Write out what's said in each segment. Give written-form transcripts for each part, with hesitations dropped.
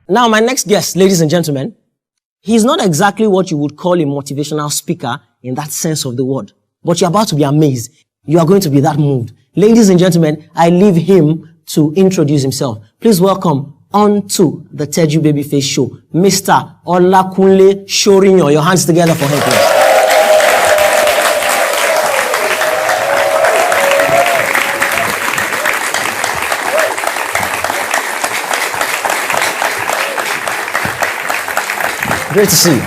Now, my next guest, ladies and gentlemen, he's not exactly what you would call a motivational speaker in that sense of the word. But you're about to be amazed. You are going to be that moved. Ladies and gentlemen, I leave him to introduce himself. Please welcome onto the Teju Babyface Show, Mr. Olakunle Shorinyo. Your hands together for him, please. Great to see you.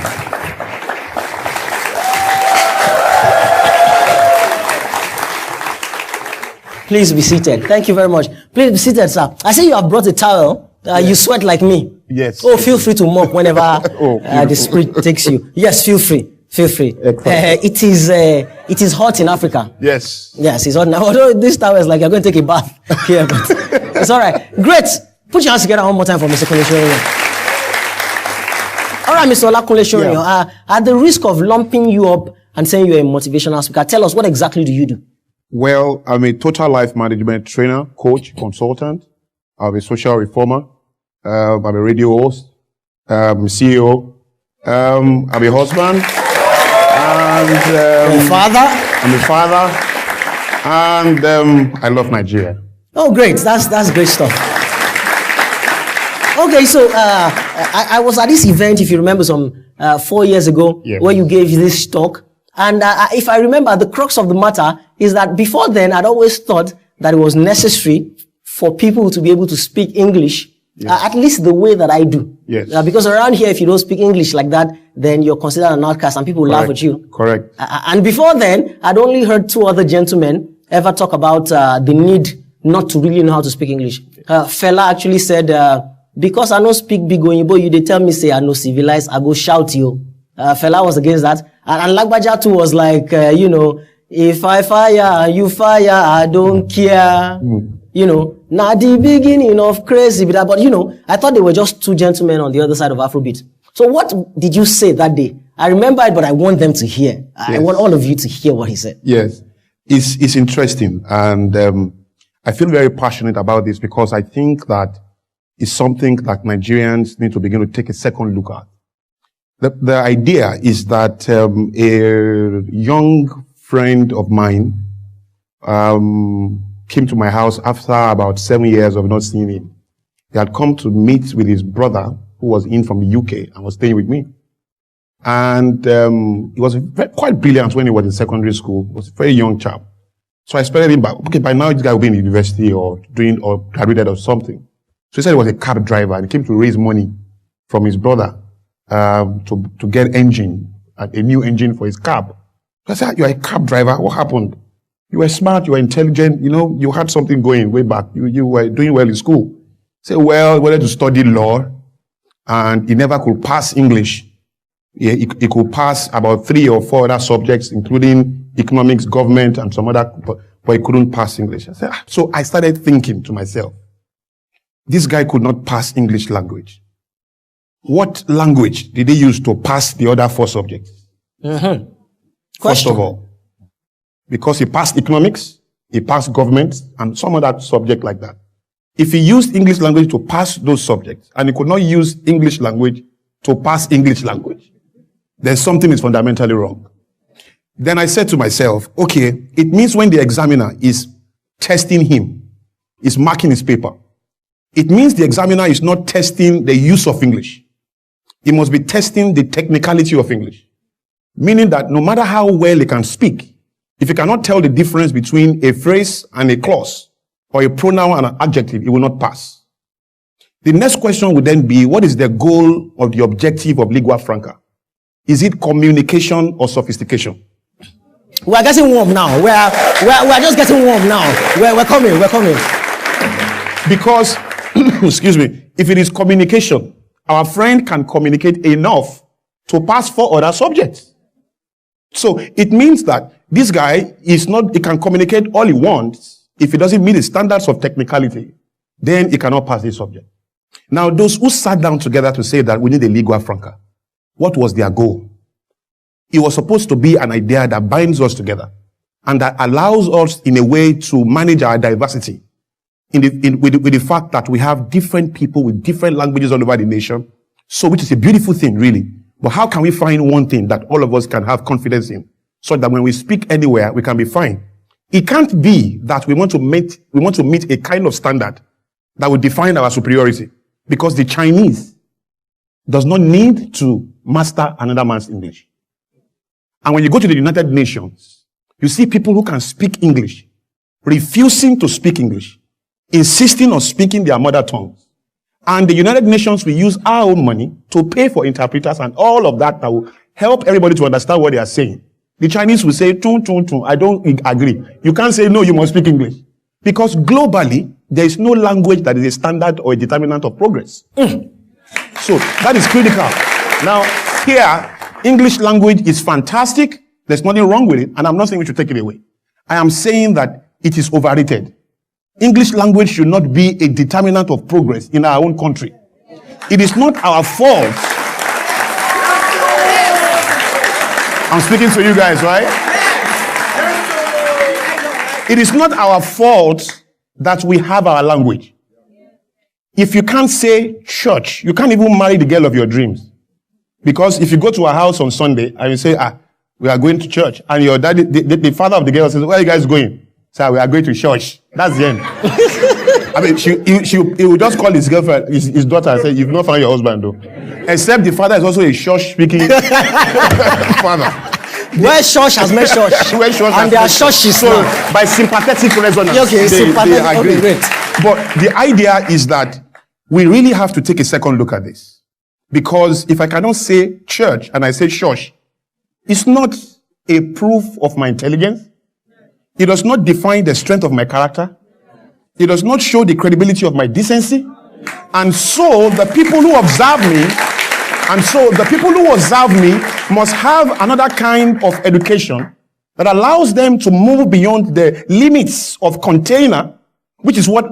Please be seated. Thank you very much. Please be seated, sir. I see you have brought a towel. You sweat like me. Yes. Oh, feel free to mop whenever the spirit takes you. Yes, feel free. Feel free. It is hot in Africa. Yes. Yes, it's hot now. Although this towel is like you're going to take a bath here, but it's all right. Great. Put your hands together one more time for Mr. Shorinyo. All right, Mr. Olakunle Shorinyo. At the risk of lumping you up and saying you're a motivational speaker, tell us, what exactly do you do? Well, I'm a total life management trainer, coach, consultant. I'm a social reformer. I'm a radio host. I'm a CEO. I'm a husband. And You're a father? I'm a father. And I love Nigeria. Oh, great. That's great stuff. Okay, so I was at this event, if you remember, some 4 years ago, where you gave this talk. And if I remember, the crux of the matter is that before then, I'd always thought that it was necessary for people to be able to speak English, at least the way that I do. Yes. Because around here, if you don't speak English like that, then you're considered an outcast and people will laugh at you. Correct. And before then, I'd only heard 2 other gentlemen ever talk about the need not to really know how to speak English. Fella actually said, because I don't speak big Oyinbo, you they tell me say I no civilized, I go shout you. Fella was against that. And Lagbaja too was like, if I fire, you fire, I don't care. Now the beginning of crazy, but I thought they were just 2 gentlemen on the other side of Afrobeat. So what did you say that day? I remember it, but I want them to hear. Yes. I want all of you to hear what he said. Yes. It's interesting. And I feel very passionate about this because I think that it's something that Nigerians need to begin to take a second look at. The idea is that a young friend of mine came to my house after about 7 years of not seeing him. He had come to meet with his brother, who was in from the UK and was staying with me. And he was quite brilliant when he was in secondary school. He was a very young chap. So I expected him, by now this guy will be in university or graduated or something. So he said he was a cab driver and he came to raise money from his brother to get a new engine for his cab. So I said, you're a cab driver, what happened? You were smart, you were intelligent, you had something going way back. You were doing well in school. He said, well, he wanted to study law and he never could pass English. He could pass about 3 or 4 other subjects, including economics, government, and some other, but he couldn't pass English. So I started thinking to myself, this guy could not pass English language. What language did he use to pass the other 4 subjects? Mm-hmm. First of all, because he passed economics, he passed government, and some other subject like that. If he used English language to pass those subjects, and he could not use English language to pass English language, then something is fundamentally wrong. Then I said to myself, okay, it means when the examiner is testing him, is marking his paper, it means the examiner is not testing the use of English. He must be testing the technicality of English. Meaning that no matter how well he can speak, if he cannot tell the difference between a phrase and a clause, or a pronoun and an adjective, he will not pass. The next question would then be, what is the goal or the objective of lingua franca? Is it communication or sophistication? We're getting warm now. We're just getting warm now. We're coming. Because, excuse me, if it is communication, our friend can communicate enough to pass 4 other subjects. So it means that this guy he can communicate all he wants. If he doesn't meet the standards of technicality, then he cannot pass this subject. Now, those who sat down together to say that we need a lingua franca, what was their goal? It was supposed to be an idea that binds us together and that allows us in a way to manage our diversity with the fact that we have different people with different languages all over the nation. So, which is a beautiful thing, really. But how can we find one thing that all of us can have confidence in, so that when we speak anywhere, we can be fine? It can't be that we want to meet a kind of standard that will define our superiority, because the Chinese does not need to master another man's English. And when you go to the United Nations, you see people who can speak English refusing to speak English, insisting on speaking their mother tongues. And the United Nations will use our own money to pay for interpreters and all of that will help everybody to understand what they are saying. The Chinese will say, tun, tun, tun. I don't agree. You can't say, no, you must speak English. Because globally, there is no language that is a standard or a determinant of progress. So that is critical. Now, here, English language is fantastic. There's nothing wrong with it. And I'm not saying we should take it away. I am saying that it is overrated. English language should not be a determinant of progress in our own country. It is not our fault. I'm speaking to you guys, right? It is not our fault that we have our language. If you can't say church, you can't even marry the girl of your dreams. Because if you go to a house on Sunday and you say, we are going to church, and your daddy, the father of the girl says, where are you guys going? Say, we are going to church. That's the end. I mean, he will just call his girlfriend, his daughter, and say, you've not found your husband, though. Except the father is also a church-speaking father. Where church has met church. And their church is so by sympathetic resonance. Okay, they agree. Okay, great. But the idea is that we really have to take a second look at this. Because if I cannot say church and I say church, it's not a proof of my intelligence. It does not define the strength of my character. It does not show the credibility of my decency. And so the people who observe me must have another kind of education that allows them to move beyond the limits of container, which is what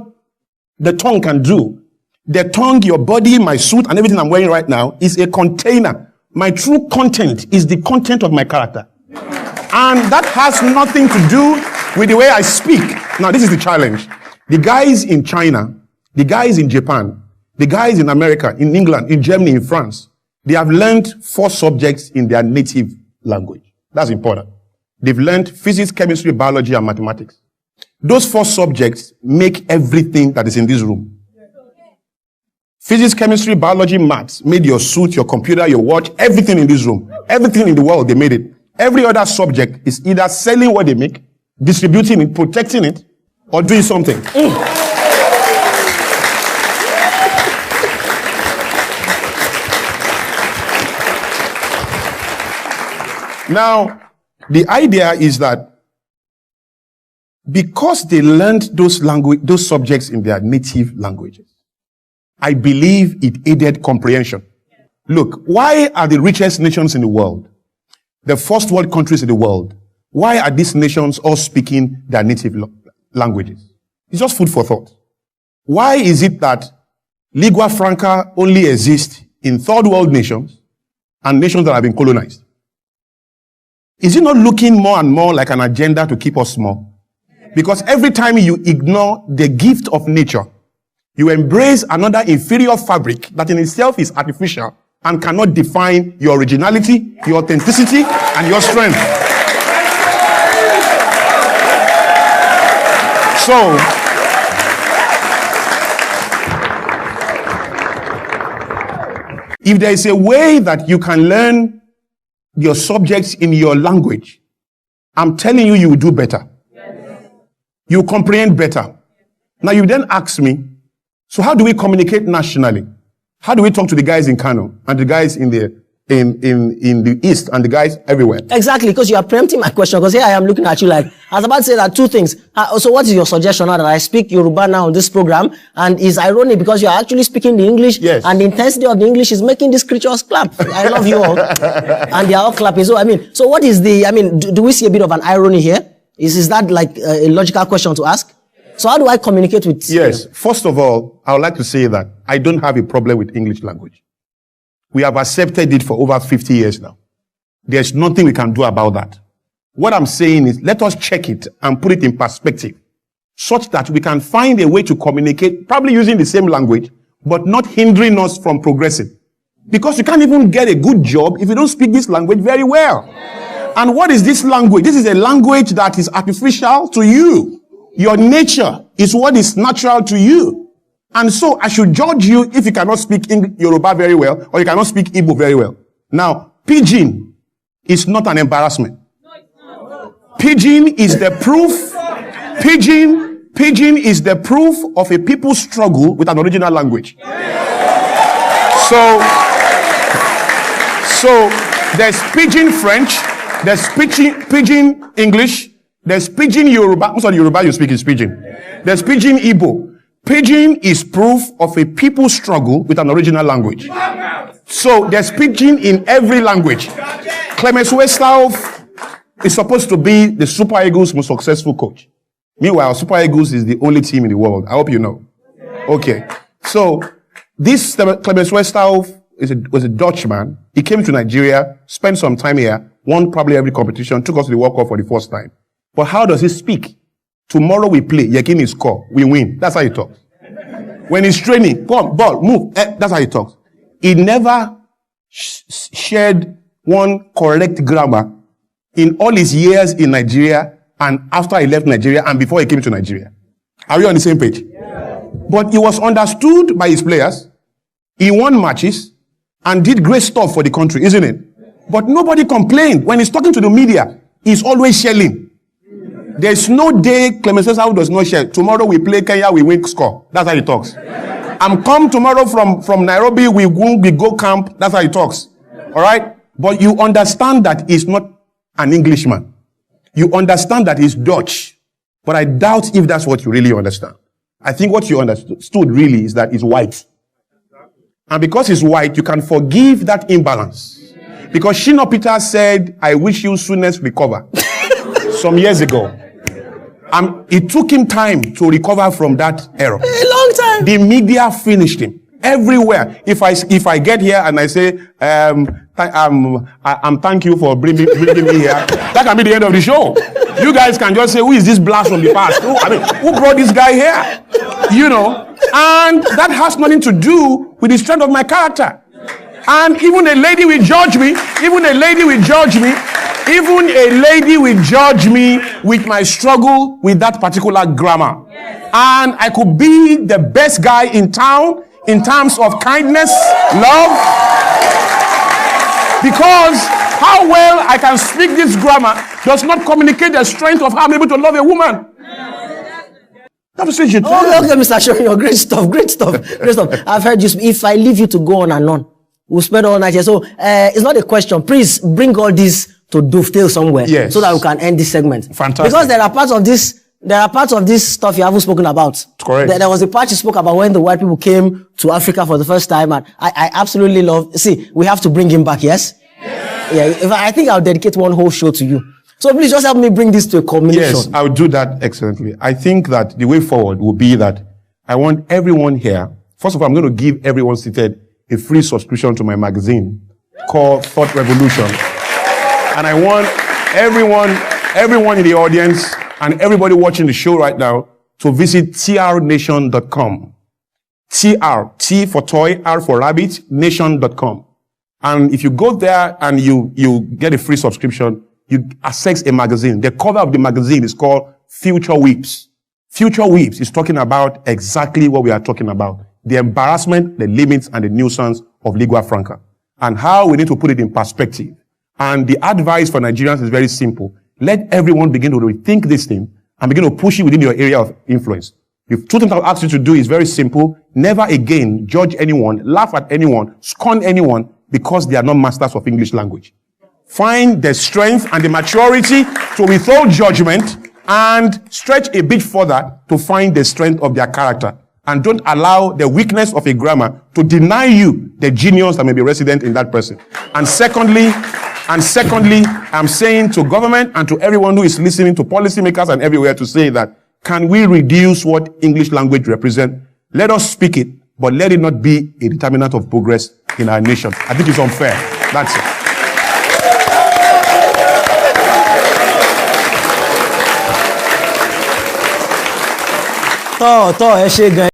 the tongue can do. The tongue, your body, my suit, and everything I'm wearing right now is a container. My true content is the content of my character. And that has nothing to do with the way I speak. Now, this is the challenge. The guys in China, the guys in Japan, the guys in America, in England, in Germany, in France, they have learned 4 subjects in their native language. That's important. They've learned physics, chemistry, biology, and mathematics. Those 4 subjects make everything that is in this room. Physics, chemistry, biology, maths made your suit, your computer, your watch, everything in this room. Everything in the world, they made it. Every other subject is either selling what they make, distributing it, protecting it, or doing something. Now, the idea is that because they learned those subjects in their native languages, I believe it aided comprehension. Look, why are the richest nations in the world, the first world countries in the world, why are these nations all speaking their native languages? It's just food for thought. Why is it that lingua franca only exists in third world nations and nations that have been colonized? Is it not looking more and more like an agenda to keep us small? Because every time you ignore the gift of nature, you embrace another inferior fabric that in itself is artificial and cannot define your originality, your authenticity, and your strength. So, if there is a way that you can learn your subjects in your language, I'm telling you, you will do better. Yes. You will comprehend better. Now you then ask me, so how do we communicate nationally? How do we talk to the guys in Kano and the guys in the East and the guys everywhere? Exactly, because you are preempting my question, because here I am looking at you like, I was about to say that 2 things. So what is your suggestion now that I speak Yoruba now on this program? And it's ironic because you are actually speaking the English, yes, and the intensity of the English is making these creatures clap. I love you all. And they are all clapping. So so what is do we see a bit of an irony here? Is that like a logical question to ask? So how do I communicate with you? Yes. First of all, I would like to say that I don't have a problem with English language. We have accepted it for over 50 years now. There's nothing we can do about that. What I'm saying is, let us check it and put it in perspective. such that we can find a way to communicate, probably using the same language, but not hindering us from progressing. Because you can't even get a good job if you don't speak this language very well. And what is this language? This is a language that is artificial to you. Your nature is what is natural to you. And so I should judge you if you cannot speak Yoruba very well, or you cannot speak Igbo very well. Now, pidgin is not an embarrassment. Pidgin is the proof. Pidgin is the proof of a people's struggle with an original language. So there's pidgin French, there's pidgin English, there's pidgin Yoruba. Most of the Yoruba you speak is pidgin. There's pidgin Igbo. Pidgin is proof of a people's struggle with an original language. So there's pidgin in every language. Clemens Westhoff is supposed to be the Super Eagles' most successful coach. Meanwhile, Super Eagles is the only team in the world. I hope you know. Okay. So this Clemens Westhoff was a Dutchman. He came to Nigeria, spent some time here, won probably every competition, took us to the World Cup for the first time. But how does he speak? Tomorrow we play, Yekini score, we win. That's how he talks. When he's training, come, ball, move. That's how he talks. He never shared one correct grammar in all his years in Nigeria and after he left Nigeria and before he came to Nigeria. Are we on the same page? Yeah. But he was understood by his players. He won matches and did great stuff for the country, isn't it? But nobody complained. When he's talking to the media, he's always shelling. There's no day Clemens Westhoff does not share. Tomorrow we play Kenya, we win, score. That's how he talks. I'm come tomorrow from Nairobi, we go camp. That's how he talks. All right? But you understand that he's not an Englishman. You understand that he's Dutch. But I doubt if that's what you really understand. I think what you understood really is that he's white. And because he's white, you can forgive that imbalance. Because Shina Peter said, I wish you soonest recover. Some years ago. It took him time to recover from that error. A long time. The media finished him. Everywhere. If I get here and I say, thank you for bringing me here, that can be the end of the show. You guys can just say, who is this blast from the past? Who brought this guy here? You know, and that has nothing to do with the strength of my character. And even a lady will judge me. Even a lady will judge me with my struggle with that particular grammar. And I could be the best guy in town in terms of kindness, love. Because how well I can speak this grammar does not communicate the strength of how I'm able to love a woman. Okay, Mr. Shonyo, great stuff. I've heard you. If I leave you to go on and on, we'll spend all night here. So it's not a question. Please bring all this to dovetail somewhere, so that we can end this segment. Fantastic. Because there are parts of this stuff you haven't spoken about. Correct. There was a part you spoke about when the white people came to Africa for the first time, and I absolutely love. See, we have to bring him back. Yes. Yeah. I think I'll dedicate one whole show to you. So please just help me bring this to a culmination. Yes, I will do that excellently. I think that the way forward will be that I want everyone here. First of all, I'm going to give everyone seated a free subscription to my magazine called Thought Revolution. And I want everyone in the audience and everybody watching the show right now to visit trnation.com. T for toy, R for rabbit, nation.com. And if you go there and you get a free subscription, you access a magazine. The cover of the magazine is called Future Weeps. Future Weeps is talking about exactly what we are talking about. The embarrassment, the limits, and the nuisance of lingua franca. And how we need to put it in perspective. And the advice for Nigerians is very simple. Let everyone begin to rethink this thing and begin to push it within your area of influence. The two things I'll ask you to do is very simple. Never again judge anyone, laugh at anyone, scorn anyone because they are not masters of English language. Find the strength and the maturity to withhold judgment and stretch a bit further to find the strength of their character. And don't allow the weakness of a grammar to deny you the genius that may be resident in that person. And secondly, I'm saying to government and to everyone who is listening, to policymakers and everywhere, to say that, can we reduce what English language represents? Let us speak it, but let it not be a determinant of progress in our nation. I think it's unfair. That's it. tọ́ ẹ ṣe gan.